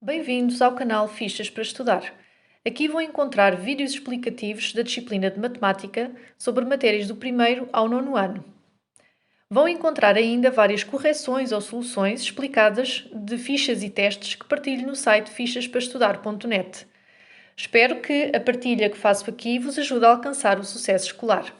Bem-vindos ao canal Fichas para Estudar. Aqui vão encontrar vídeos explicativos da disciplina de Matemática sobre matérias do primeiro ao nono ano. Vão encontrar ainda várias correções ou soluções explicadas de fichas e testes que partilho no site fichasparaestudar.net. Espero que a partilha que faço aqui vos ajude a alcançar o sucesso escolar.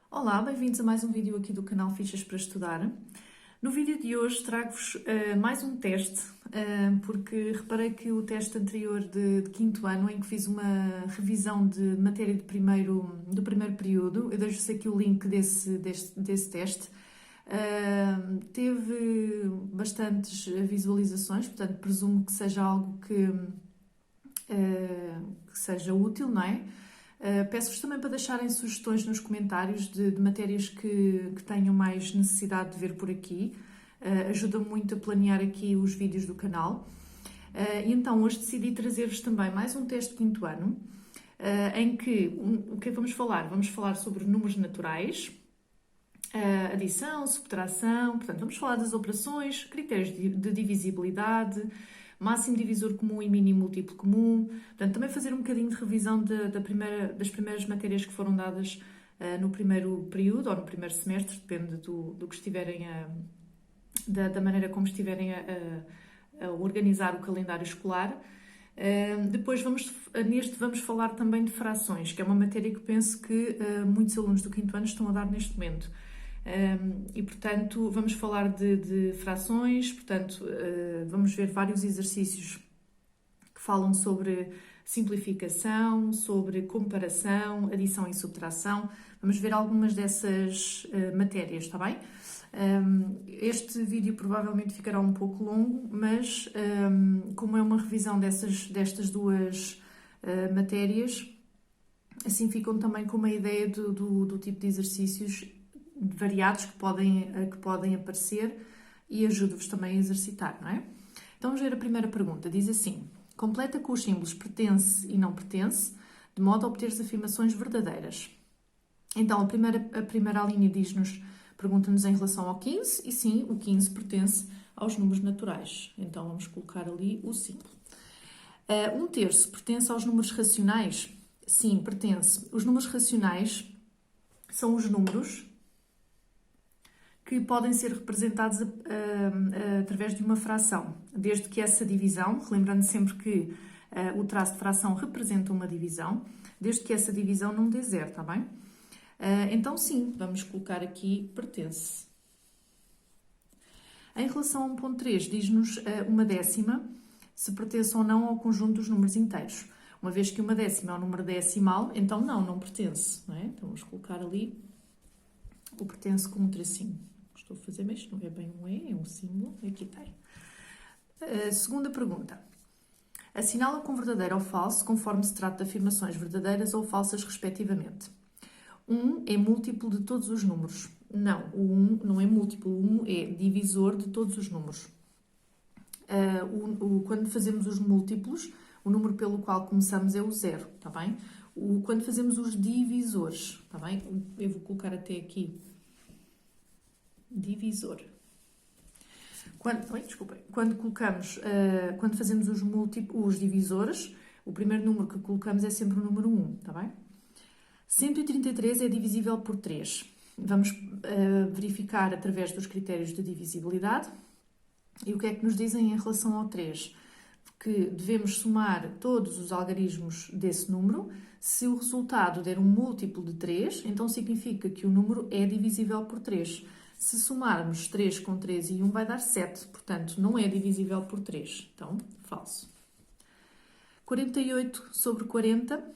Olá, bem-vindos a mais um vídeo aqui do canal Fichas para Estudar. No vídeo de hoje trago-vos mais um teste, porque reparei que o teste anterior de quinto ano, em que fiz uma revisão de matéria do primeiro período, eu deixo-vos aqui o link desse teste, teve bastantes visualizações, portanto presumo que seja algo que seja útil, não é? Peço-vos também para deixarem sugestões nos comentários de matérias que tenham mais necessidade de ver por aqui. Ajuda-me muito a planear aqui os vídeos do canal. E então, hoje decidi trazer-vos também mais um teste de quinto ano, em que, o que é que vamos falar? Vamos falar sobre números naturais, adição, subtração, portanto, vamos falar das operações, critérios de divisibilidade, máximo divisor comum e mínimo múltiplo comum. Portanto, também fazer um bocadinho de revisão das primeiras matérias que foram dadas no primeiro período ou no primeiro semestre, depende do que estiverem da maneira como estiverem a organizar o calendário escolar. Depois vamos falar também de frações, que é uma matéria que penso que muitos alunos do quinto ano estão a dar neste momento. E, portanto, vamos falar de frações, portanto, vamos ver vários exercícios que falam sobre simplificação, sobre comparação, adição e subtração. Vamos ver algumas dessas matérias, está bem? Este vídeo provavelmente ficará um pouco longo, mas como é uma revisão destas duas matérias, assim ficam também com uma ideia do tipo de exercícios variados que podem aparecer e ajudo-vos também a exercitar, não é? Então vamos ver a primeira pergunta. Diz assim: completa com os símbolos pertence e não pertence, de modo a obter as afirmações verdadeiras. Então a primeira linha pergunta-nos em relação ao 15, e sim, o 15 pertence aos números naturais. Então vamos colocar ali o símbolo. Um terço pertence aos números racionais? Sim, pertence. Os números racionais são os números que podem ser representados através de uma fração, desde que essa divisão, lembrando sempre que o traço de fração representa uma divisão, desde que essa divisão não dê zero, está bem? Então sim, vamos colocar aqui pertence. Em relação a 1.3, diz-nos uma décima, se pertence ou não ao conjunto dos números inteiros. Uma vez que uma décima é um número decimal, então não pertence, não é? Então vamos colocar ali o pertence com um tracinho. Estou a fazer, mas não é bem um E, é um símbolo. Aqui tem. Segunda pergunta. Assinala com verdadeiro ou falso, conforme se trata de afirmações verdadeiras ou falsas, respectivamente. 1 é múltiplo de todos os números. Não, o 1 não é múltiplo, o 1 é divisor de todos os números. Quando fazemos os múltiplos, o número pelo qual começamos é o 0, está bem? Quando fazemos os divisores, está bem? Eu vou colocar até aqui divisor. Quando fazemos os divisores, o primeiro número que colocamos é sempre o número 1, está bem? 133 é divisível por 3. Vamos verificar através dos critérios de divisibilidade. E o que é que nos dizem em relação ao 3? Que devemos somar todos os algarismos desse número. Se o resultado der um múltiplo de 3, então significa que o número é divisível por 3. Se somarmos 3 com 3 e 1 vai dar 7, portanto não é divisível por 3. Então, falso. 48 sobre 40,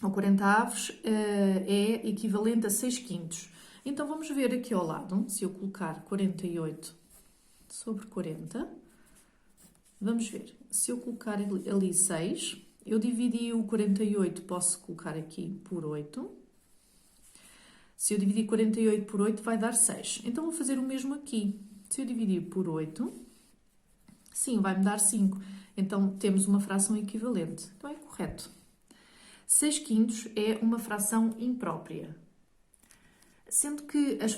ou 40 avos, é equivalente a 6 quintos. Então vamos ver aqui ao lado, se eu colocar 48 sobre 40, vamos ver, se eu colocar ali 6, eu dividi o 48, posso colocar aqui por 8. Se eu dividir 48 por 8, vai dar 6. Então, vou fazer o mesmo aqui. Se eu dividir por 8, sim, vai-me dar 5. Então, temos uma fração equivalente. Então, é correto. 6 quintos é uma fração imprópria. Sendo que nas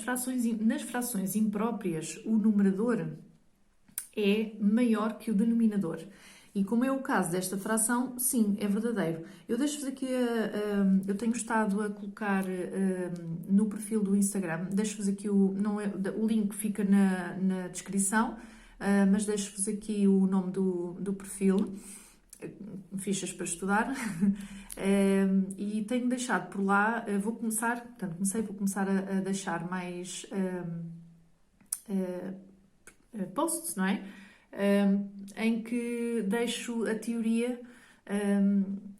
frações impróprias o numerador é maior que o denominador. E como é o caso desta fração, sim, é verdadeiro. Eu deixo-vos aqui, eu tenho estado a colocar no perfil do Instagram, deixo-vos aqui o link fica na descrição, mas deixo-vos aqui o nome do perfil, fichas para estudar, e tenho deixado por lá, vou começar a deixar mais posts, não é? Em que deixo a teoria.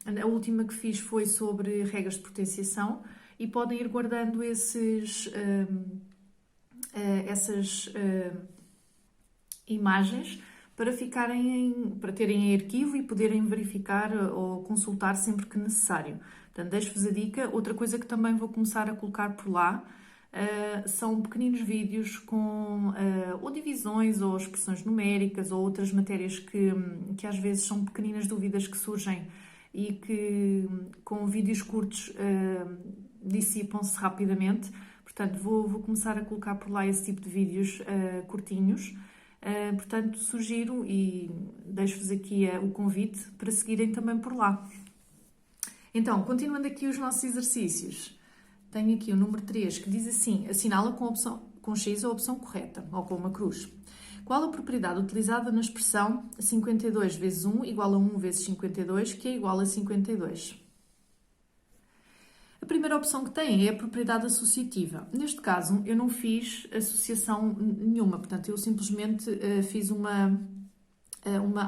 A última que fiz foi sobre regras de potenciação e podem ir guardando essas imagens para para terem em arquivo e poderem verificar ou consultar sempre que necessário. Portanto, deixo-vos a dica. Outra coisa que também vou começar a colocar por lá são pequeninos vídeos com ou divisões ou expressões numéricas ou outras matérias que às vezes são pequeninas dúvidas que surgem e que com vídeos curtos dissipam-se rapidamente. Portanto, vou começar a colocar por lá esse tipo de vídeos curtinhos. Portanto, sugiro e deixo-vos aqui o convite para seguirem também por lá. Então, continuando aqui os nossos exercícios. Tenho aqui o número 3 que diz assim: assinala com X a opção correta, ou com uma cruz. Qual a propriedade utilizada na expressão 52 vezes 1 igual a 1 vezes 52, que é igual a 52? A primeira opção que tem é a propriedade associativa. Neste caso, eu não fiz associação nenhuma, portanto, eu simplesmente fiz uma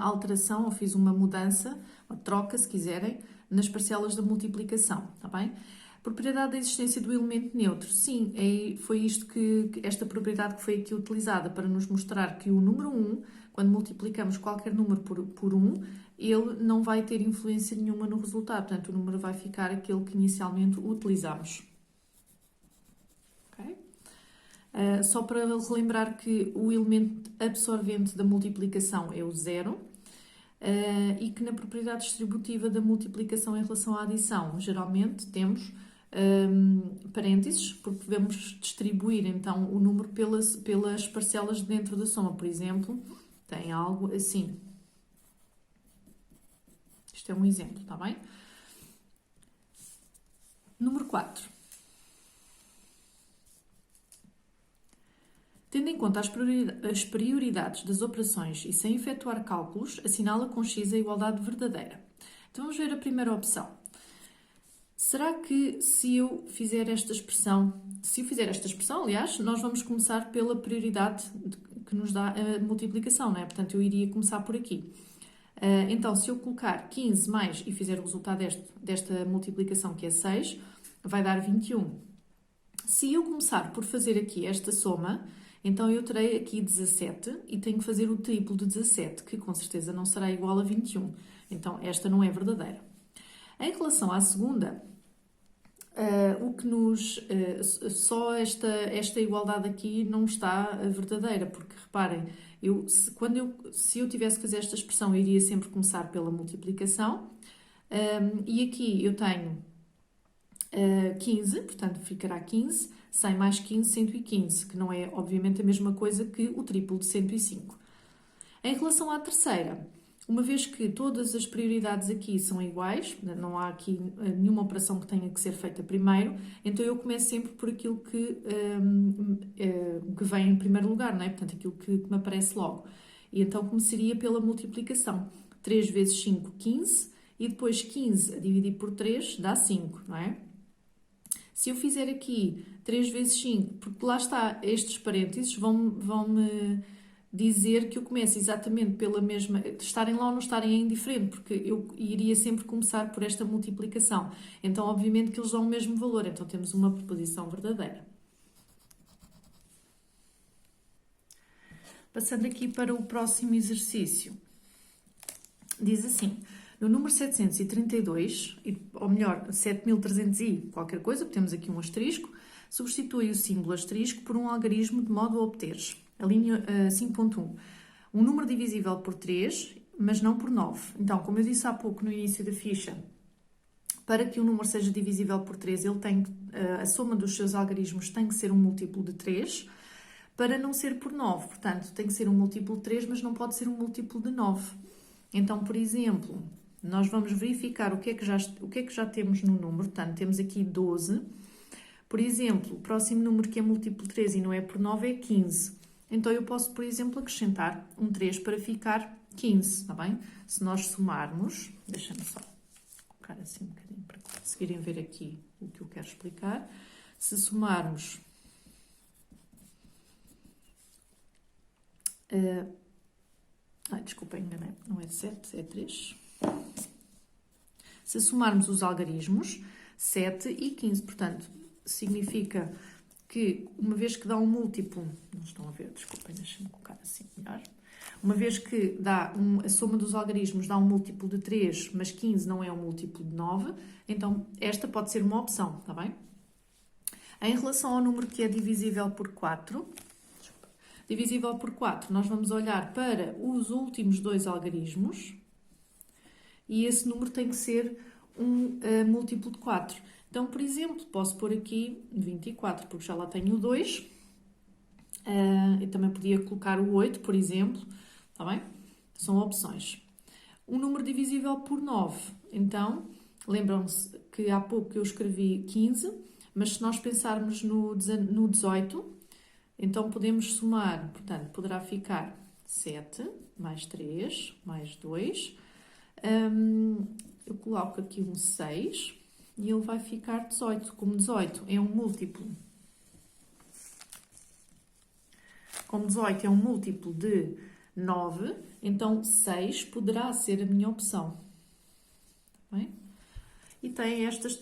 alteração, ou fiz uma mudança, uma troca, se quiserem, nas parcelas da multiplicação, está bem? Propriedade da existência do elemento neutro. Sim, foi esta propriedade que foi aqui utilizada para nos mostrar que o número 1, quando multiplicamos qualquer número por 1, ele não vai ter influência nenhuma no resultado. Portanto, o número vai ficar aquele que inicialmente utilizamos. Okay? Só para relembrar que o elemento absorvente da multiplicação é o 0. E que na propriedade distributiva da multiplicação em relação à adição, geralmente temos parênteses, porque podemos distribuir então o número pelas parcelas dentro da soma. Por exemplo, tem algo assim. Isto é um exemplo, está bem? Número 4. Tendo em conta as prioridades das operações e sem efetuar cálculos, assinala com X a igualdade verdadeira. Então vamos ver a primeira opção. Será que se eu fizer esta expressão, aliás, nós vamos começar pela prioridade que nos dá a multiplicação, não é? Portanto, eu iria começar por aqui. Então, se eu colocar 15 mais e fizer o resultado desta multiplicação, que é 6, vai dar 21. Se eu começar por fazer aqui esta soma, então eu terei aqui 17 e tenho que fazer o triplo de 17, que com certeza não será igual a 21. Então, esta não é verdadeira. Em relação à segunda, só esta igualdade aqui não está verdadeira, porque reparem, se eu tivesse que fazer esta expressão, eu iria sempre começar pela multiplicação, e aqui eu tenho 15, portanto ficará 15, 100 mais 15, 115, que não é obviamente a mesma coisa que o triplo de 105. Em relação à terceira, uma vez que todas as prioridades aqui são iguais, não há aqui nenhuma operação que tenha que ser feita primeiro, então eu começo sempre por aquilo que vem em primeiro lugar, não é? Portanto, aquilo que me aparece logo. E então começaria pela multiplicação. 3 vezes 5, 15, e depois 15 a dividir por 3 dá 5, não é? Se eu fizer aqui 3 vezes 5, porque lá está, estes parênteses vão-me dizer que eu começo exatamente pela mesma, estarem lá ou não estarem é indiferente, porque eu iria sempre começar por esta multiplicação. Então, obviamente que eles dão o mesmo valor, então temos uma proposição verdadeira. Passando aqui para o próximo exercício. Diz assim: no número 732, ou melhor, 7300 e qualquer coisa, temos aqui um asterisco, substitui o símbolo asterisco por um algarismo de modo a obteres. A linha 5.1. Um número divisível por 3, mas não por 9. Então, como eu disse há pouco no início da ficha, Para que o número seja divisível por 3, a soma dos seus algarismos tem que ser um múltiplo de 3, para não ser por 9. Portanto, tem que ser um múltiplo de 3, mas não pode ser um múltiplo de 9. Então, por exemplo, nós vamos verificar o que é que já temos no número. Portanto, temos aqui 12. Por exemplo, o próximo número que é múltiplo de 3 e não é por 9 é 15. Então, eu posso, por exemplo, acrescentar um 3 para ficar 15, está bem? Se nós somarmos, deixa-me só colocar assim um bocadinho para conseguirem ver aqui o que eu quero explicar. Se somarmos desculpa, enganei, não é 7, é 3. Se somarmos os algarismos, 7 e 15, portanto, significa que uma vez que dá um múltiplo, não estão a ver, desculpem, deixem-me colocar assim melhor. Uma vez que a soma dos algarismos dá um múltiplo de 3, mas 15 não é um múltiplo de 9, então esta pode ser uma opção, está bem? Em relação ao número que é divisível por 4, divisível por 4, nós vamos olhar para os últimos dois algarismos e esse número tem que ser um múltiplo de 4. Então, por exemplo, posso pôr aqui 24, porque já lá tenho o 2. Eu também podia colocar o 8, por exemplo. Está bem? São opções. Um número divisível por 9. Então, lembram-se que há pouco eu escrevi 15, mas se nós pensarmos no 18, então podemos somar, portanto, poderá ficar 7 mais 3 mais 2. Eu coloco aqui um 6 e ele vai ficar 18. Como 18 é um múltiplo. Como 18 é um múltiplo de 9, então 6 poderá ser a minha opção. Bem? E tem estes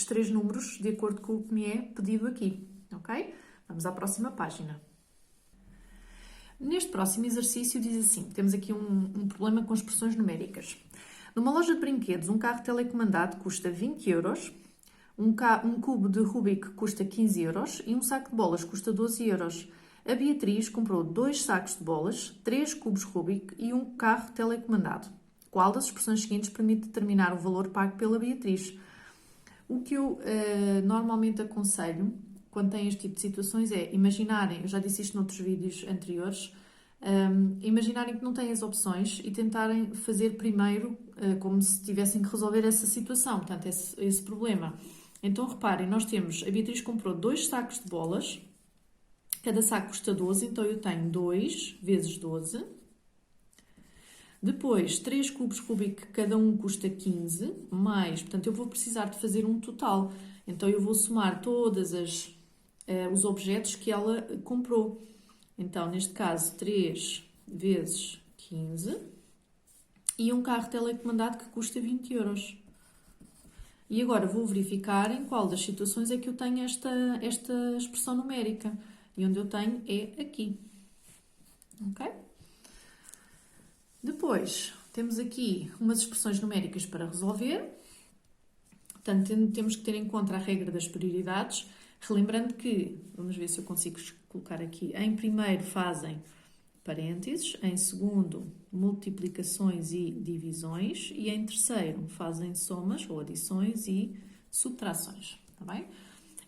três números de acordo com o que me é pedido aqui. Ok? Vamos à próxima página. Neste próximo exercício diz assim, temos aqui um problema com expressões numéricas. Numa loja de brinquedos, um carro telecomandado custa 20 euros, um cubo de Rubik custa 15 euros e um saco de bolas custa 12 euros. A Beatriz comprou 2 sacos de bolas, 3 cubos Rubik e um carro telecomandado. Qual das expressões seguintes permite determinar o valor pago pela Beatriz? O que eu normalmente aconselho quando tem este tipo de situações é imaginarem, eu já disse isto noutros vídeos anteriores, imaginarem que não têm as opções e tentarem fazer primeiro como se tivessem que resolver essa situação, portanto, esse problema. Então, reparem, nós temos, a Beatriz comprou 2 sacos de bolas, cada saco custa 12, então eu tenho 2 vezes 12. Depois, 3 cubos Rubik, cada um custa 15, mais, portanto, eu vou precisar de fazer um total. Então, eu vou somar todos os objetos que ela comprou. Então, neste caso, 3 vezes 15 e um carro telecomandado que custa 20 euros. E agora vou verificar em qual das situações é que eu tenho esta expressão numérica. E onde eu tenho é aqui. Ok? Depois, temos aqui umas expressões numéricas para resolver. Portanto, temos que ter em conta a regra das prioridades. Relembrando que, vamos ver se eu consigo colocar aqui, em primeiro fazem parênteses, em segundo multiplicações e divisões e em terceiro fazem somas ou adições e subtrações, está bem?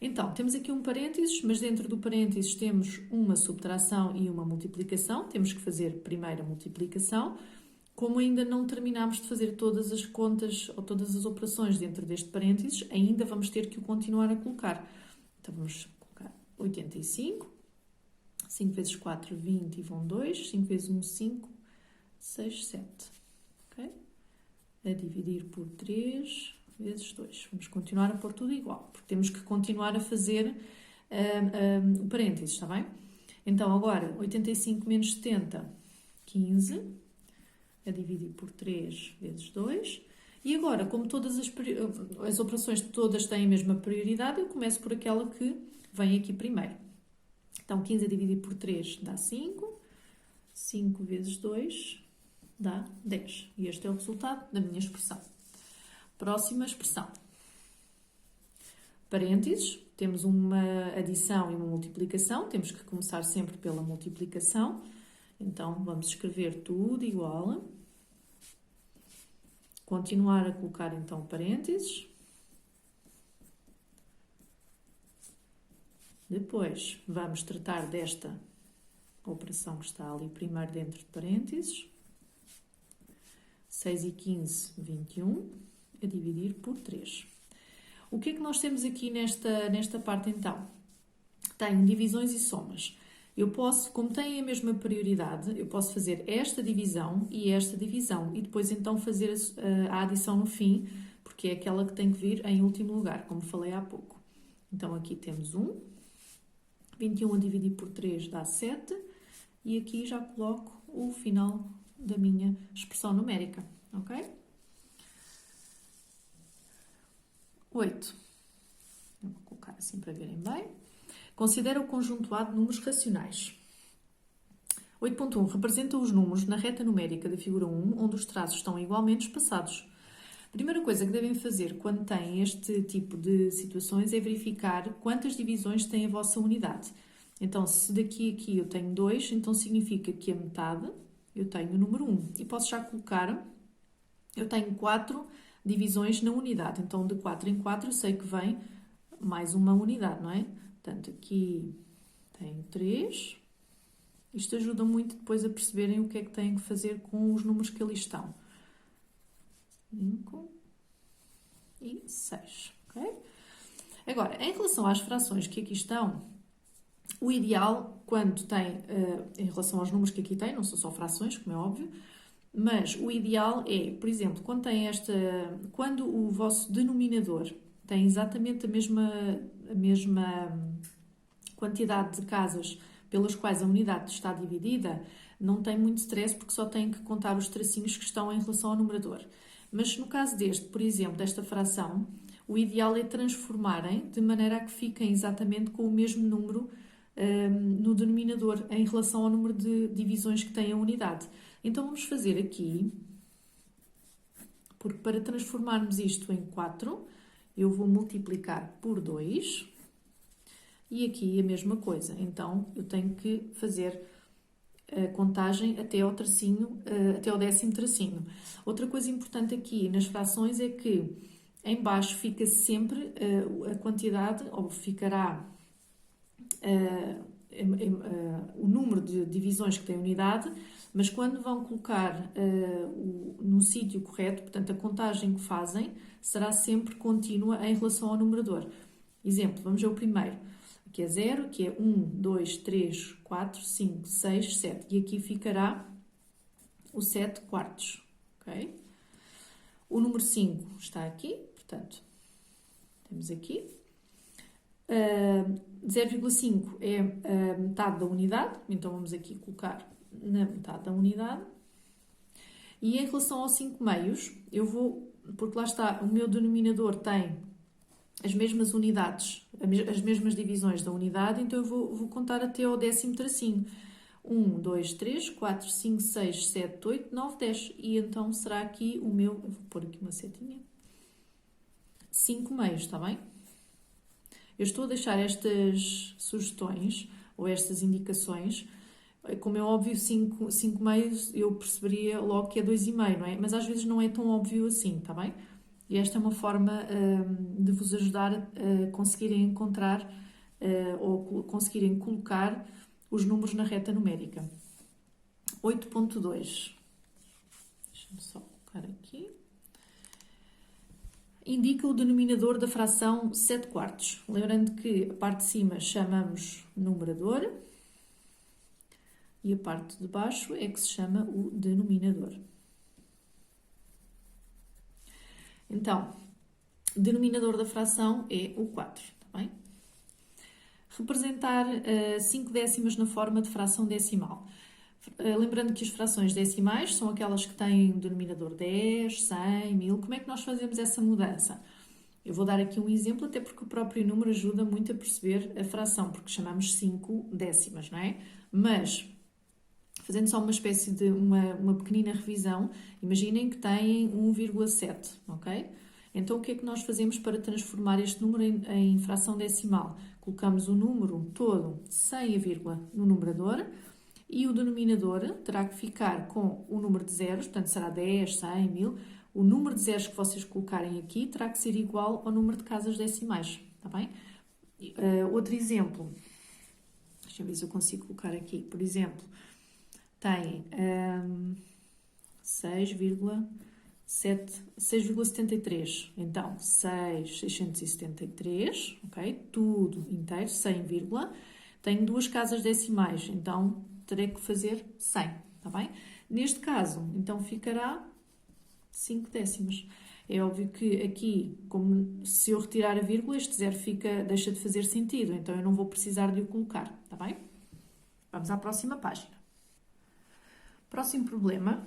Então, temos aqui um parênteses, mas dentro do parênteses temos uma subtração e uma multiplicação, temos que fazer primeiro a multiplicação. Como ainda não terminámos de fazer todas as contas ou todas as operações dentro deste parênteses, ainda vamos ter que o continuar a colocar. Então, vamos colocar 85, 5 vezes 4, 20 e vão 2, 5 vezes 1, 5, 6, 7. Ok? A dividir por 3 vezes 2. Vamos continuar a pôr tudo igual, porque temos que continuar a fazer o parênteses, está bem? Então, agora, 85 menos 70, 15, a dividir por 3 vezes 2. E agora, como todas as operações todas têm a mesma prioridade, eu começo por aquela que vem aqui primeiro. Então, 15 a dividir por 3 dá 5. 5 vezes 2 dá 10. E este é o resultado da minha expressão. Próxima expressão. Parênteses. Temos uma adição e uma multiplicação. Temos que começar sempre pela multiplicação. Então, vamos escrever tudo igual. Continuar a colocar então parênteses. Depois vamos tratar desta operação que está ali primeiro dentro de parênteses. 6 e 15, 21, a dividir por 3. O que é que nós temos aqui nesta parte então? Tenho divisões e somas. Eu posso, como têm a mesma prioridade, eu posso fazer esta divisão e esta divisão e depois então fazer a adição no fim, porque é aquela que tem que vir em último lugar, como falei há pouco. Então aqui temos 1, 21 a dividir por 3 dá 7 e aqui já coloco o final da minha expressão numérica, ok? 8. Eu vou colocar assim para verem bem. Considera o conjunto A de números racionais. 8.1. Representa os números na reta numérica da figura 1, onde os traços estão igualmente espaçados. A primeira coisa que devem fazer quando têm este tipo de situações é verificar quantas divisões tem a vossa unidade. Então, se daqui a aqui eu tenho 2, então significa que a metade eu tenho o número 1. E posso já colocar, eu tenho 4 divisões na unidade. Então, de 4 em 4 eu sei que vem mais uma unidade, não é? Portanto, aqui tenho 3. Isto ajuda muito depois a perceberem o que é que têm que fazer com os números que ali estão. 5 e 6, ok? Agora, em relação às frações que aqui estão, o ideal, quando tem, em relação aos números que aqui tem, não são só frações, como é óbvio, mas o ideal é, por exemplo, quando o vosso denominador tem exatamente a mesma quantidade de casas pelas quais a unidade está dividida, não tem muito stress porque só tem que contar os tracinhos que estão em relação ao numerador. Mas no caso deste, por exemplo, desta fração, o ideal é transformarem de maneira a que fiquem exatamente com o mesmo número no denominador em relação ao número de divisões que tem a unidade. Então vamos fazer aqui, porque para transformarmos isto em 4, eu vou multiplicar por 2 e aqui a mesma coisa. Então eu tenho que fazer a contagem até ao tracinho, até ao 10º tracinho. Outra coisa importante aqui nas frações é que em baixo fica sempre a quantidade, ou ficará o número de divisões que tem a unidade, mas quando vão colocar no sítio correto, portanto a contagem que fazem será sempre contínua em relação ao numerador. Exemplo, vamos ver o primeiro. Aqui é 0, aqui é 1, 2, 3, 4, 5, 6, 7. E aqui ficará o 7 quartos. Okay? O número 5 está aqui, portanto, temos aqui. 0,5 é a metade da unidade, então vamos aqui colocar na metade da unidade. E em relação aos 5 meios, eu vou, porque lá está, o meu denominador tem as mesmas unidades, as mesmas divisões da unidade, então eu vou contar até ao 10º tracinho. 1, 2, 3, 4, 5, 6, 7, 8, 9, 10. E então será aqui o meu, eu vou pôr aqui uma setinha, 5 meios, está bem? Eu estou a deixar estas sugestões ou estas indicações, como é óbvio, 5 meios eu perceberia logo que é 2,5, não é? Mas às vezes não é tão óbvio assim, está bem? E esta é uma forma de vos ajudar a conseguirem encontrar ou conseguirem colocar os números na reta numérica. 8.2. Deixa-me só colocar aqui. Indica o denominador da fração 7 quartos. Lembrando que a parte de cima chamamos numerador e a parte de baixo é que se chama o denominador. Então, o denominador da fração é o 4, tá bem? Representar 5 décimas na forma de fração decimal. Lembrando que as frações decimais são aquelas que têm o denominador 10, 100, 1000. Como é que nós fazemos essa mudança? Eu vou dar aqui um exemplo, até porque o próprio número ajuda muito a perceber a fração, porque chamamos 5 décimas, não é? Mas, fazendo só uma espécie de uma pequenina revisão, imaginem que têm 1,7, ok? Então, o que é que nós fazemos para transformar este número em fração decimal? Colocamos o número todo sem a vírgula no numerador e o denominador terá que ficar com o número de zeros, portanto será 10, 100, 1000. O número de zeros que vocês colocarem aqui terá que ser igual ao número de casas decimais, está bem? Outro exemplo, deixa eu ver se eu consigo colocar aqui, por exemplo, tem 6,73. Então, 673, ok? Tudo inteiro, 100, tenho duas casas decimais, então terei que fazer 100, está bem? Neste caso, então ficará 5 décimas. É óbvio que aqui, como se eu retirar a vírgula, este zero deixa de fazer sentido, então eu não vou precisar de o colocar, está bem? Vamos à próxima página. Próximo problema.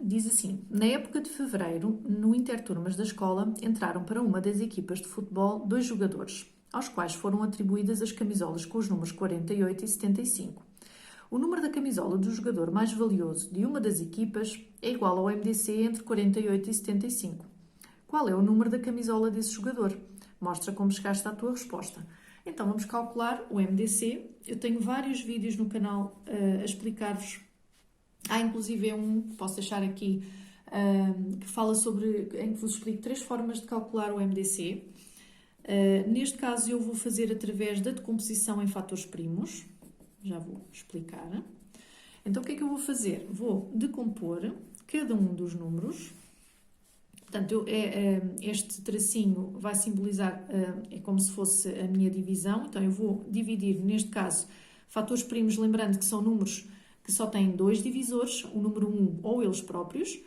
Diz assim: na época de fevereiro, no interturmas da escola, entraram para uma das equipas de futebol 2 jogadores, aos quais foram atribuídas as camisolas com os números 48 e 75. O número da camisola do jogador mais valioso de uma das equipas é igual ao MDC entre 48 e 75. Qual é o número da camisola desse jogador? Mostra como chegaste à tua resposta. Então vamos calcular o MDC. Eu tenho vários vídeos no canal a explicar-vos. Há inclusive um que posso deixar aqui que fala sobre, em que vos explico 3 formas de calcular o MDC. Neste caso eu vou fazer através da decomposição em fatores primos. Já vou explicar. Então o que é que eu vou fazer? Vou decompor cada um dos números. Portanto, este tracinho vai simbolizar, é como se fosse a minha divisão. Então eu vou dividir, neste caso, fatores primos, lembrando que são números que só têm 2 divisores, o número 1 ou eles próprios,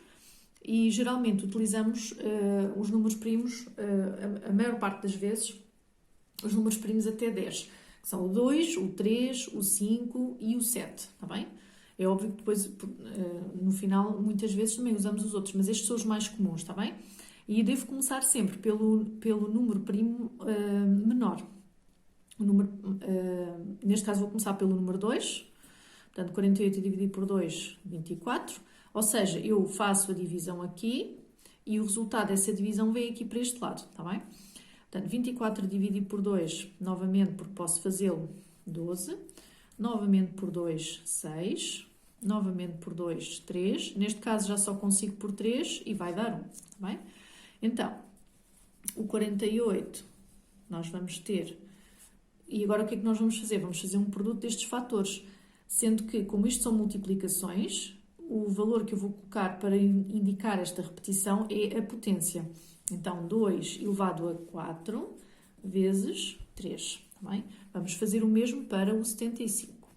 e geralmente utilizamos os números primos, a maior parte das vezes, os números primos até 10, que são o 2, o 3, o 5 e o 7, está bem? É óbvio que depois, no final, muitas vezes também usamos os outros, mas estes são os mais comuns, está bem? E devo começar sempre pelo número primo menor. Neste caso vou começar pelo número 2, portanto 48 dividido por 2, 24. Ou seja, eu faço a divisão aqui e o resultado dessa divisão vem aqui para este lado, está bem? Portanto, 24 dividido por 2, novamente, porque posso fazê-lo, 12. Novamente por 2, 6. Novamente por 2, 3. Neste caso já só consigo por 3 e vai dar 1, está bem? Então, o 48 nós vamos ter... E agora o que é que nós vamos fazer? Vamos fazer um produto destes fatores. Sendo que, como isto são multiplicações, o valor que eu vou colocar para indicar esta repetição é a potência. Então, 2 elevado a 4 vezes 3. Tá bem? Vamos fazer o mesmo para o 75.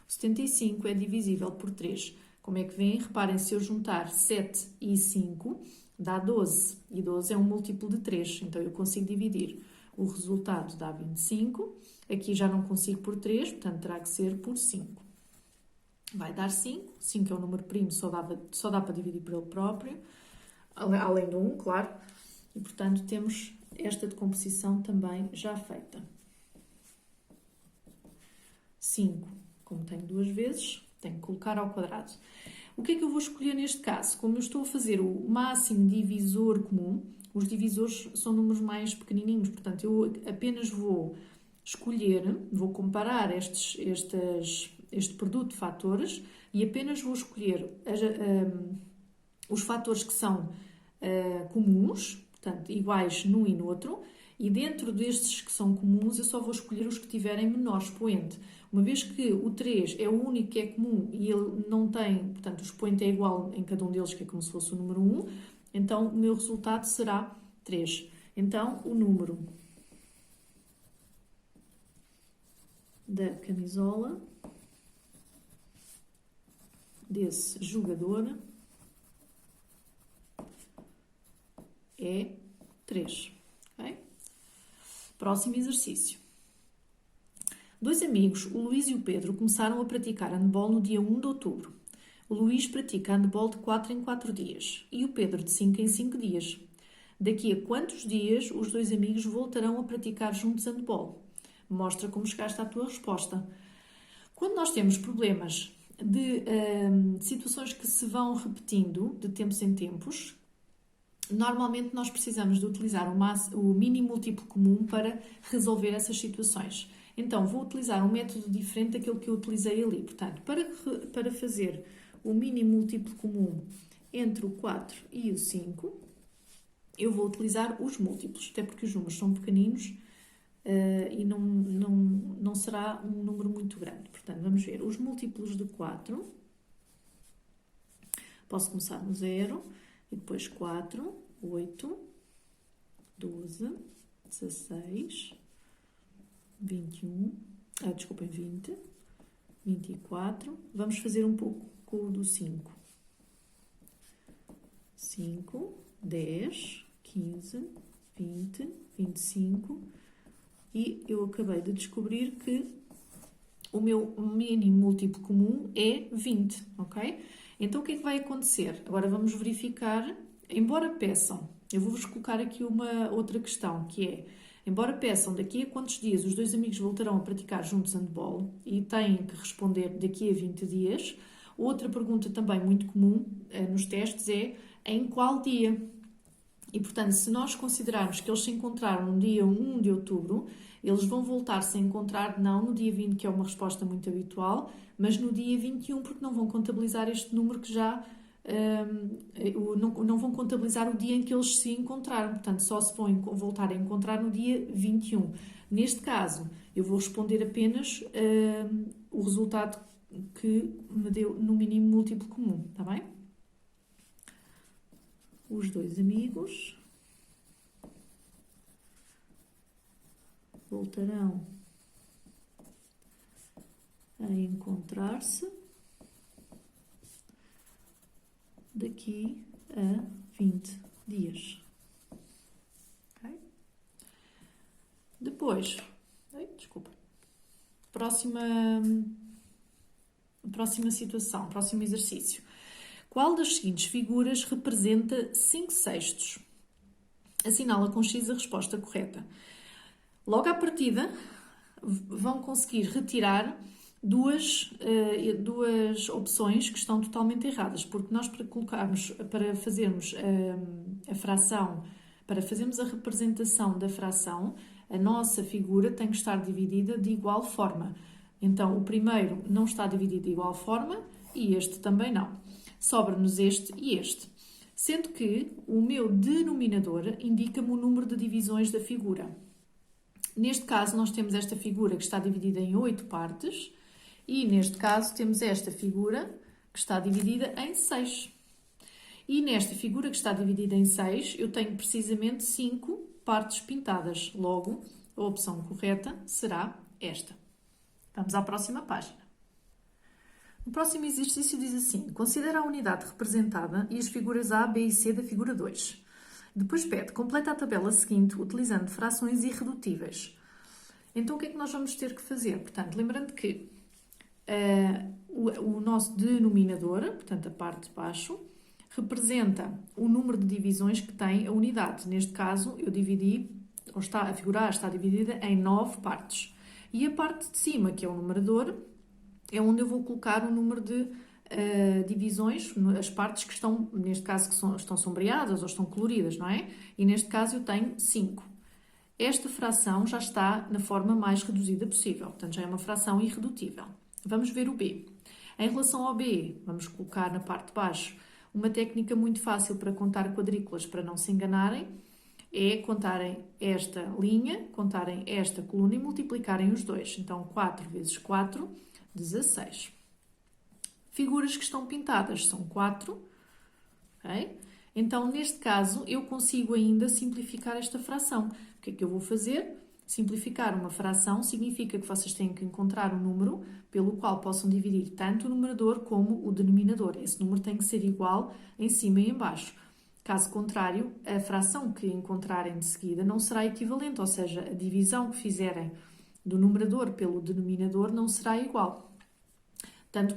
O 75 é divisível por 3. Como é que vem? Reparem, se eu juntar 7 e 5, dá 12. E 12 é um múltiplo de 3. Então, eu consigo dividir. O resultado dá 25. Aqui já não consigo por 3, portanto, terá que ser por 5. Vai dar 5. 5 é um número primo, só dá para dividir por ele próprio. Além do 1, claro. E, portanto, temos esta decomposição também já feita. 5, como tenho 2 vezes, tenho que colocar ao quadrado. O que é que eu vou escolher neste caso? Como eu estou a fazer o máximo divisor comum, os divisores são números mais pequenininhos, portanto, eu apenas vou escolher, vou comparar este produto de fatores e apenas vou escolher os fatores que são comuns, portanto, iguais num e no outro, e dentro destes que são comuns eu só vou escolher os que tiverem menor expoente. Uma vez que o 3 é o único que é comum e ele não tem, portanto, o expoente é igual em cada um deles, que é como se fosse o número 1, então o meu resultado será 3. Então, o número da camisola desse jogador é 3. Okay? Próximo exercício. 2 amigos, o Luís e o Pedro, começaram a praticar handball no dia 1 de outubro. O Luís pratica handball de 4 em 4 dias e o Pedro de 5 em 5 dias. Daqui a quantos dias os 2 amigos voltarão a praticar juntos handball? Mostra como chegaste à tua resposta. Quando nós temos problemas de situações que se vão repetindo de tempos em tempos, normalmente nós precisamos de utilizar o mínimo múltiplo comum para resolver essas situações. Então, vou utilizar um método diferente daquele que eu utilizei ali. Portanto, para fazer o mínimo múltiplo comum entre o 4 e o 5, eu vou utilizar os múltiplos, até porque os números são pequeninos e não será um número muito grande. Portanto, vamos ver os múltiplos de 4. Posso começar no 0 e depois 4, 8, 12, 16, 21, desculpem, 20, 24. Vamos fazer um pouco com o do 5. 5, 10, 15, 20, 25 e eu acabei de descobrir que o meu mínimo múltiplo comum é 20, ok? Então o que é que vai acontecer? Agora vamos verificar, embora peçam, eu vou-vos colocar aqui uma outra questão, que é, embora peçam daqui a quantos dias os dois amigos voltarão a praticar juntos handball e têm que responder daqui a 20 dias, outra pergunta também muito comum nos testes é em qual dia? E, portanto, se nós considerarmos que eles se encontraram no dia 1 de outubro, eles vão voltar-se a encontrar não no dia 20, que é uma resposta muito habitual, mas no dia 21, porque não vão contabilizar este número que já... não vão contabilizar o dia em que eles se encontraram. Portanto, só se vão voltar a encontrar no dia 21. Neste caso, eu vou responder apenas o resultado que me deu no mínimo múltiplo comum, está bem? Os dois amigos voltarão a encontrar-se daqui a 20 dias. Okay? Depois, próxima situação, próximo exercício. Qual das seguintes figuras representa 5/6? Assinala com X a resposta correta. Logo à partida, vão conseguir retirar duas opções que estão totalmente erradas, porque nós para fazermos a fração, para fazermos a representação da fração, a nossa figura tem que estar dividida de igual forma. Então, o primeiro não está dividido de igual forma e este também não. Sobra-nos este e este. Sendo que o meu denominador indica-me o número de divisões da figura. Neste caso, nós temos esta figura que está dividida em 8 partes e, neste caso, temos esta figura que está dividida em 6. E nesta figura que está dividida em 6, eu tenho precisamente 5 partes pintadas. Logo, a opção correta será esta. Vamos à próxima página. O próximo exercício diz assim: considera a unidade representada e as figuras A, B e C da figura 2. Depois pede, completa a tabela seguinte utilizando frações irredutíveis. Então, o que é que nós vamos ter que fazer? Portanto, lembrando que o nosso denominador, portanto, a parte de baixo, representa o número de divisões que tem a unidade. Neste caso, eu dividi, a figura A está dividida em 9 partes. E a parte de cima, que é o numerador, é onde eu vou colocar o número de divisões, as partes que estão, neste caso, estão sombreadas ou estão coloridas, não é? E neste caso eu tenho 5. Esta fração já está na forma mais reduzida possível, portanto já é uma fração irredutível. Vamos ver o B. Em relação ao B, vamos colocar na parte de baixo uma técnica muito fácil para contar quadrículas, para não se enganarem, é contarem esta linha, contarem esta coluna e multiplicarem os dois. Então 4 vezes 4, 16. Figuras que estão pintadas são 4. Okay? Então, neste caso, eu consigo ainda simplificar esta fração. O que é que eu vou fazer? Simplificar uma fração significa que vocês têm que encontrar um número pelo qual possam dividir tanto o numerador como o denominador. Esse número tem que ser igual em cima e em baixo. Caso contrário, a fração que encontrarem de seguida não será equivalente, ou seja, a divisão que fizerem do numerador pelo denominador não será igual. Portanto,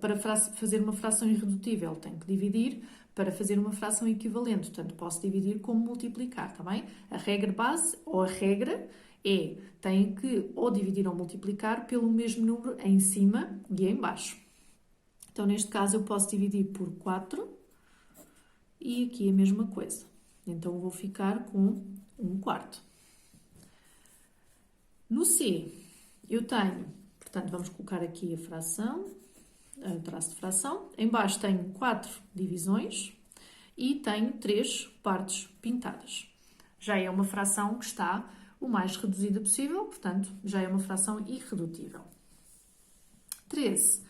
para fazer uma fração irredutível, tenho que dividir. Para fazer uma fração equivalente, portanto, posso dividir como multiplicar, está bem? A regra base, ou a regra, tenho que ou dividir ou multiplicar pelo mesmo número em cima e em baixo. Então, neste caso, eu posso dividir por 4 e aqui a mesma coisa. Então, vou ficar com 1/4. No C, eu tenho, portanto, vamos colocar aqui a fração traço de fração. Em baixo tenho 4 divisões e tenho 3 partes pintadas. Já é uma fração que está o mais reduzida possível, portanto, já é uma fração irredutível. 13.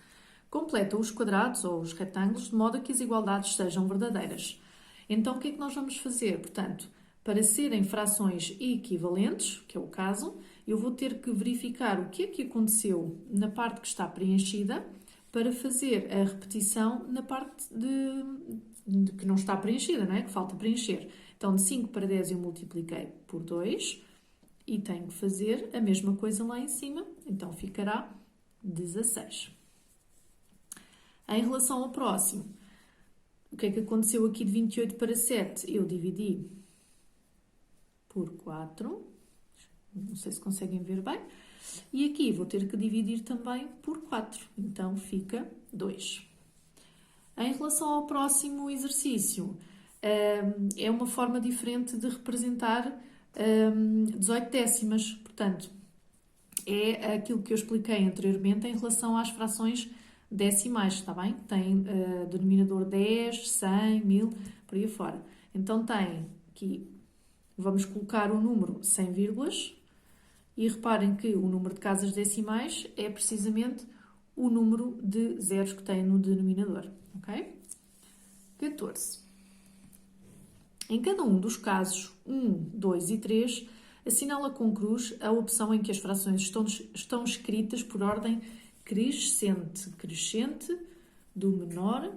Completa os quadrados ou os retângulos de modo a que as igualdades sejam verdadeiras. Então, o que é que nós vamos fazer? Portanto, para serem frações equivalentes, que é o caso, eu vou ter que verificar o que é que aconteceu na parte que está preenchida para fazer a repetição na parte de que não está preenchida, não é? Que falta preencher. Então, de 5 para 10 eu multipliquei por 2 e tenho que fazer a mesma coisa lá em cima. Então, ficará 16. Em relação ao próximo, o que é que aconteceu aqui de 28 para 7? Eu dividi por 4. Não sei se conseguem ver bem. E aqui vou ter que dividir também por 4. Então, fica 2. Em relação ao próximo exercício, é uma forma diferente de representar 18 décimas. Portanto, é aquilo que eu expliquei anteriormente em relação às frações decimais, está bem? Tem denominador 10, 100, 1000, por aí fora. Então tem aqui, vamos colocar o número sem vírgulas e reparem que o número de casas decimais é precisamente o número de zeros que tem no denominador, ok? 14. Em cada um dos casos 1, 2 e 3, assinala com cruz a opção em que as frações estão escritas por ordem crescente, do menor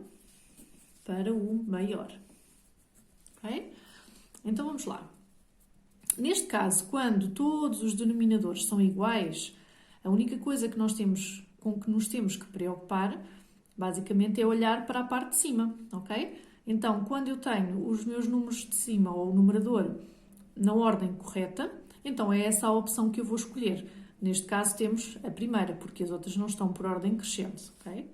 para o maior. Ok? Então vamos lá. Neste caso, quando todos os denominadores são iguais, a única coisa que com que nos temos que preocupar, basicamente, é olhar para a parte de cima, ok? Então, quando eu tenho os meus números de cima ou o numerador na ordem correta, então é essa a opção que eu vou escolher. Neste caso temos a primeira, porque as outras não estão por ordem crescente, ok?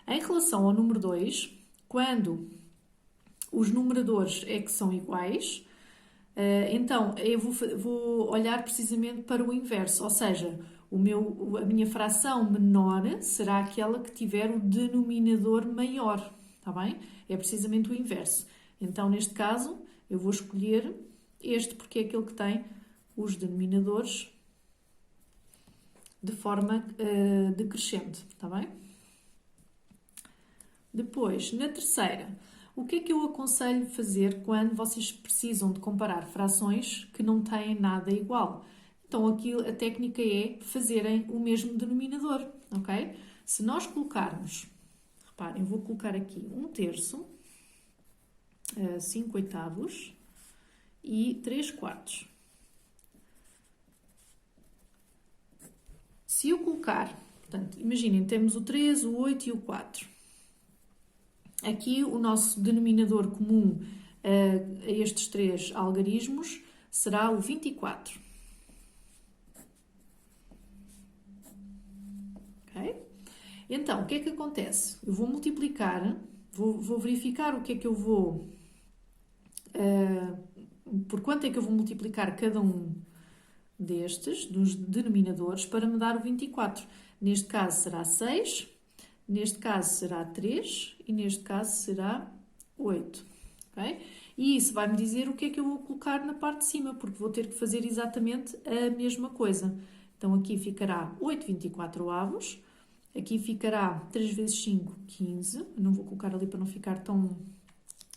Em relação ao número 2, quando os numeradores é que são iguais, então eu vou olhar precisamente para o inverso, ou seja, a minha fração menor será aquela que tiver o denominador maior, está bem? É precisamente o inverso. Então, neste caso, eu vou escolher este porque é aquele que tem os denominadores de forma decrescente, está bem? Depois, na terceira, o que é que eu aconselho fazer quando vocês precisam de comparar frações que não têm nada igual? Então, aqui a técnica é fazerem o mesmo denominador, ok? Se nós colocarmos, reparem, eu vou colocar aqui 1/3, 5 oitavos e 3 quartos. Se eu colocar, portanto, imaginem, temos o 3, o 8 e o 4. Aqui o nosso denominador comum a estes 3 algarismos será o 24. Ok? Então, o que é que acontece? Eu vou multiplicar, vou verificar o que é que eu vou... por quanto é que eu vou multiplicar cada um destes, dos denominadores, para me dar o 24. Neste caso será 6, neste caso será 3 e neste caso será 8. Okay? E isso vai-me dizer o que é que eu vou colocar na parte de cima, porque vou ter que fazer exatamente a mesma coisa. Então aqui ficará 8 24avos, aqui ficará 3 vezes 5, 15. Eu não vou colocar ali para não ficar tão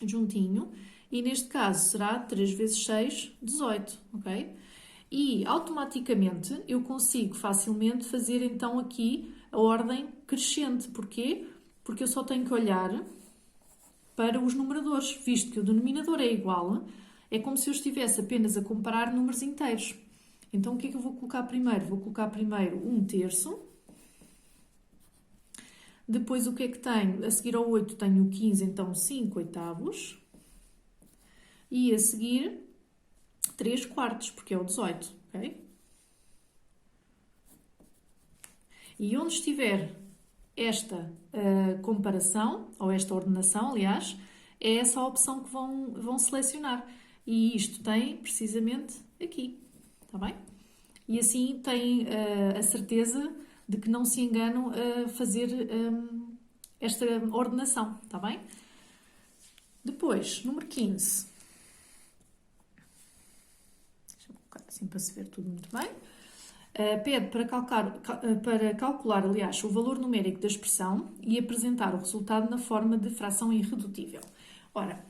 juntinho. E neste caso será 3 vezes 6, 18. Ok? E automaticamente eu consigo facilmente fazer então aqui a ordem crescente. Porquê? Porque eu só tenho que olhar para os numeradores, visto que o denominador é igual, é como se eu estivesse apenas a comparar números inteiros. Então o que é que eu vou colocar primeiro? Vou colocar primeiro 1/3. Depois o que é que tenho? A seguir ao 8 tenho o 15, então 5 oitavos. E a seguir 3 quartos, porque é o 18, ok? E onde estiver esta comparação, ou esta ordenação, aliás, é essa a opção que vão selecionar. E isto tem precisamente aqui, está bem? E assim têm a certeza de que não se enganam a fazer esta ordenação, está bem? Depois, número 15. Deixa-me colocar assim para se ver tudo muito bem. Pede para calcular, aliás, o valor numérico da expressão e apresentar o resultado na forma de fração irredutível. Ora,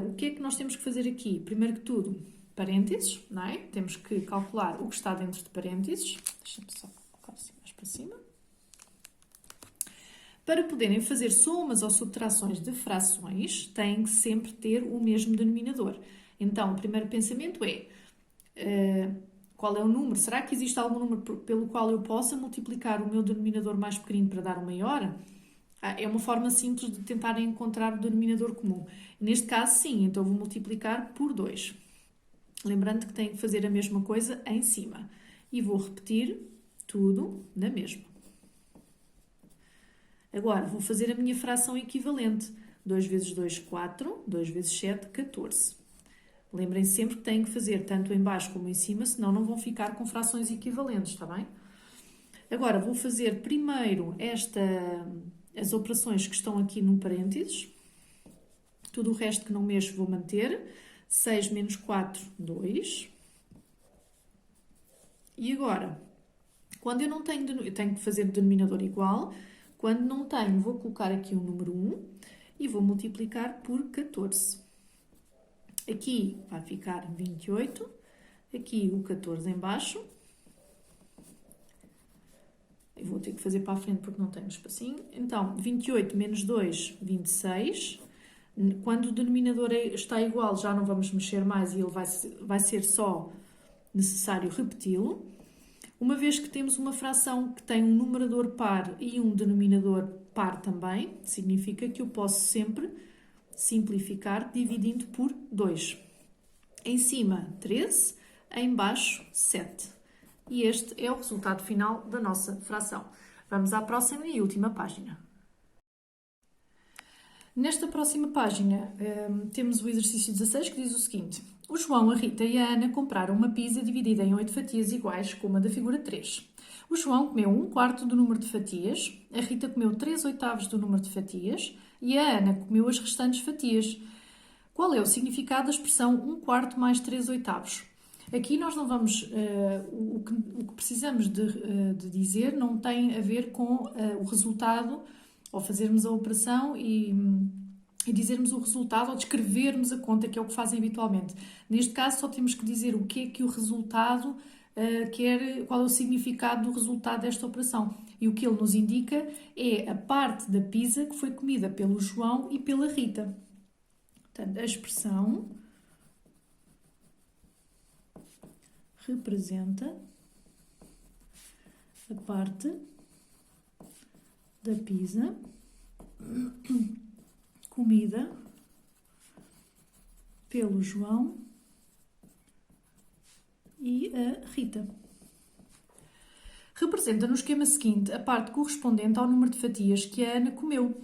o que é que nós temos que fazer aqui? Primeiro que tudo, parênteses, não é? Temos que calcular o que está dentro de parênteses. Deixa-me só colocar assim mais para cima. Para poderem fazer somas ou subtrações de frações, têm que sempre ter o mesmo denominador. Então, o primeiro pensamento é... qual é o número? Será que existe algum número pelo qual eu possa multiplicar o meu denominador mais pequenino para dar o maior? É uma forma simples de tentar encontrar o denominador comum. Neste caso, sim, então vou multiplicar por 2. Lembrando que tenho que fazer a mesma coisa em cima. E vou repetir tudo na mesma. Agora, vou fazer a minha fração equivalente. 2 vezes 2, 4. 2 vezes 7, 14. Lembrem sempre que têm que fazer tanto em baixo como em cima, senão não vão ficar com frações equivalentes, está bem? Agora, vou fazer primeiro as operações que estão aqui no parênteses. Tudo o resto que não mexo vou manter. 6 menos 4, 2. E agora, quando eu não tenho, eu tenho que fazer denominador igual. Quando não tenho, vou colocar aqui o número 1 e vou multiplicar por 14. Aqui vai ficar 28, aqui o 14 em baixo. Eu vou ter que fazer para a frente porque não tenho espacinho. Então, 28 menos 2, 26. Quando o denominador está igual, já não vamos mexer mais e ele vai ser só necessário repeti-lo. Uma vez que temos uma fração que tem um numerador par e um denominador par também, significa que eu posso sempre simplificar dividindo por 2. Em cima, 13, em baixo, 7. E este é o resultado final da nossa fração. Vamos à próxima e última página. Nesta próxima página, temos o exercício 16 que diz o seguinte. O João, a Rita e a Ana compraram uma pizza dividida em 8 fatias iguais, como a da figura 3. O João comeu 1/4 do número de fatias, a Rita comeu 3/8 do número de fatias e a Ana comeu as restantes fatias. Qual é o significado da expressão 1/4 mais 3/8? Aqui nós não vamos... o que precisamos de dizer não tem a ver com o resultado, ou fazermos a operação e dizermos o resultado, ou descrevermos a conta, que é o que fazem habitualmente. Neste caso, só temos que dizer o que é que o resultado quer, qual é o significado do resultado desta operação. E o que ele nos indica é a parte da pizza que foi comida pelo João e pela Rita. Portanto, a expressão representa a parte da pizza comida pelo João e a Rita. Representa no esquema seguinte a parte correspondente ao número de fatias que a Ana comeu.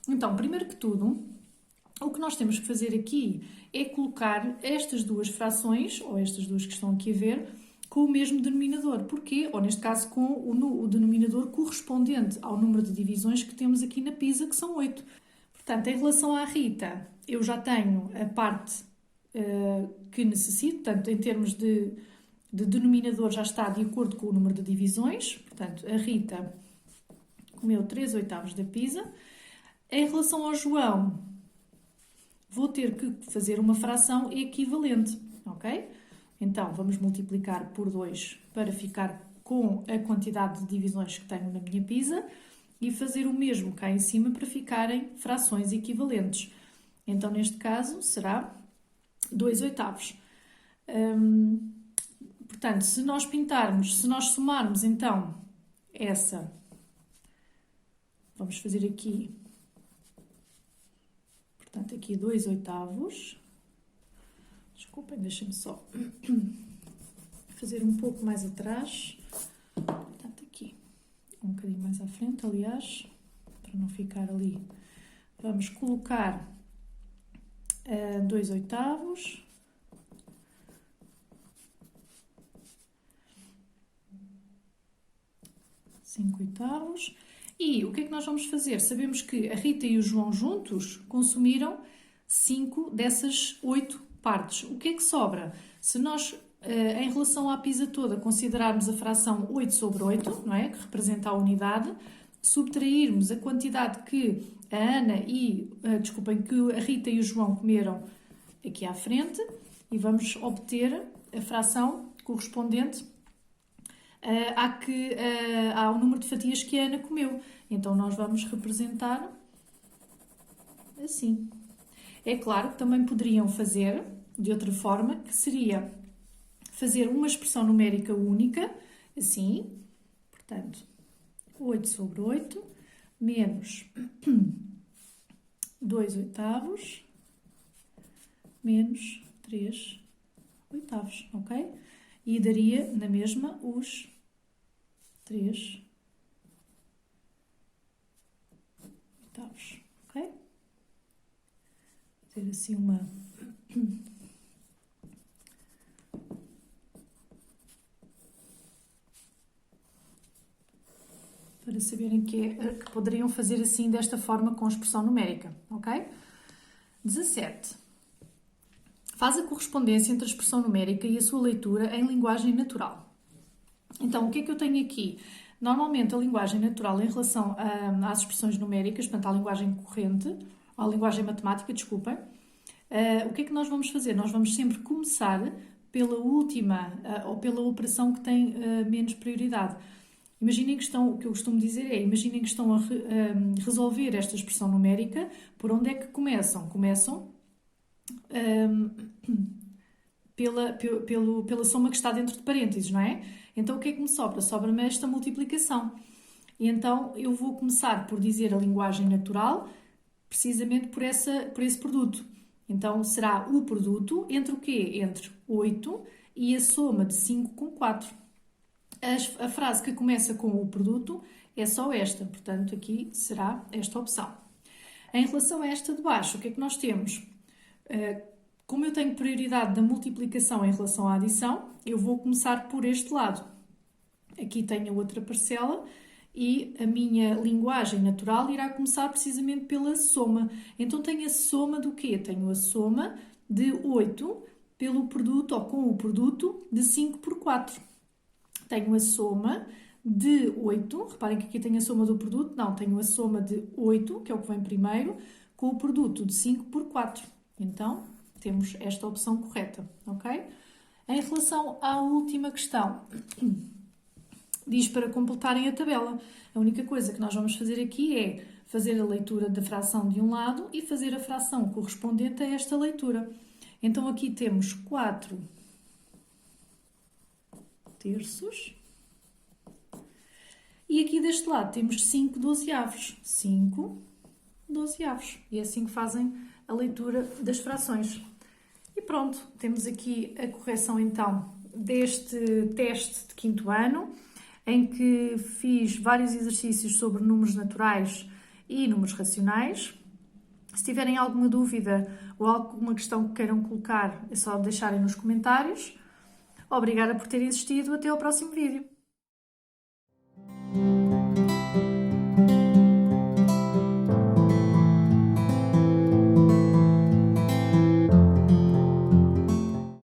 Então, primeiro que tudo, o que nós temos que fazer aqui é colocar estas duas frações, ou estas duas que estão aqui a ver, com o mesmo denominador. Porquê? Ou neste caso com o denominador correspondente ao número de divisões que temos aqui na pizza, que são 8. Portanto, em relação à Rita, eu já tenho a parte que necessito, portanto, em termos de denominador já está de acordo com o número de divisões. Portanto, a Rita comeu 3/8 da pizza. Em relação ao João, vou ter que fazer uma fração equivalente, ok? Então, vamos multiplicar por 2 para ficar com a quantidade de divisões que tenho na minha pizza e fazer o mesmo cá em cima para ficarem frações equivalentes. Então, neste caso, será 2/8. Portanto, se nós pintarmos, se nós somarmos, então, essa, vamos fazer aqui, portanto, aqui 2/8. Desculpem, deixem-me só fazer um pouco mais atrás. Portanto, aqui, um bocadinho mais à frente, aliás, para não ficar ali. Vamos colocar 2/8. 5 oitavos. E o que é que nós vamos fazer? Sabemos que a Rita e o João juntos consumiram 5 dessas 8 partes. O que é que sobra? Se nós, em relação à pizza toda, considerarmos a fração 8 sobre 8, não é? Que representa a unidade, subtrairmos a quantidade que a Ana e, que a Rita e o João comeram aqui à frente e vamos obter a fração correspondente ao número de fatias que a Ana comeu. Então, nós vamos representar assim. É claro que também poderiam fazer de outra forma, que seria fazer uma expressão numérica única, assim, portanto, 8 sobre 8, menos 2 oitavos, menos 3 oitavos, ok? E daria na mesma os 3 oitavos, ok? Ter assim uma... para saberem que poderiam fazer assim, desta forma, com expressão numérica, ok? 17. Faz a correspondência entre a expressão numérica e a sua leitura em linguagem natural. Então, o que é que eu tenho aqui? Normalmente, a linguagem natural em relação às expressões numéricas, portanto, à linguagem corrente, à linguagem matemática, desculpem, o que é que nós vamos fazer? Nós vamos sempre começar pela última ou pela operação que tem menos prioridade. Imaginem que o que eu costumo dizer é, imaginem que estão a resolver esta expressão numérica, por onde é que começam? Começam pela soma que está dentro de parênteses, não é? Então, o que é que me sobra? Sobra-me esta multiplicação. E então, eu vou começar por dizer a linguagem natural, precisamente por esse produto. Então, será o produto entre o quê? Entre 8 e a soma de 5 com 4. A frase que começa com o produto é só esta, portanto, aqui será esta opção. Em relação a esta de baixo, o que é que nós temos? Como eu tenho prioridade da multiplicação em relação à adição, eu vou começar por este lado. Aqui tenho a outra parcela e a minha linguagem natural irá começar precisamente pela soma. Então, tenho a soma do quê? Tenho a soma de 8 pelo produto, ou com o produto, de 5 por 4. Tenho a soma de 8, reparem que aqui tenho a soma do produto, não, tenho a soma de 8, que é o que vem primeiro, com o produto de 5 por 4. Então, temos esta opção correta, ok? Em relação à última questão, diz para completarem a tabela. A única coisa que nós vamos fazer aqui é fazer a leitura da fração de um lado e fazer a fração correspondente a esta leitura. Então, aqui temos 4 terços. E aqui deste lado temos 5 dozeavos. 5 dozeavos. E é assim que fazem a leitura das frações. E pronto, temos aqui a correção então deste teste de quinto ano, em que fiz vários exercícios sobre números naturais e números racionais. Se tiverem alguma dúvida ou alguma questão que queiram colocar, é só deixarem nos comentários. Obrigada por terem assistido. Até ao próximo vídeo.